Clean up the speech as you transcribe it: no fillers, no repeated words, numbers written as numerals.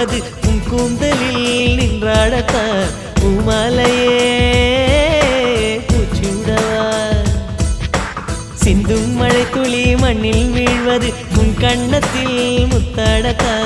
கொடுப்பது உன் கூந்தலில் நின்றாடத்தான் பூமாலையே பூச்சிவிடவா சிந்தும் மழை துளி மண்ணில் வீழ்வது உன் கண்ணத்தில் முத்தாடத்தான்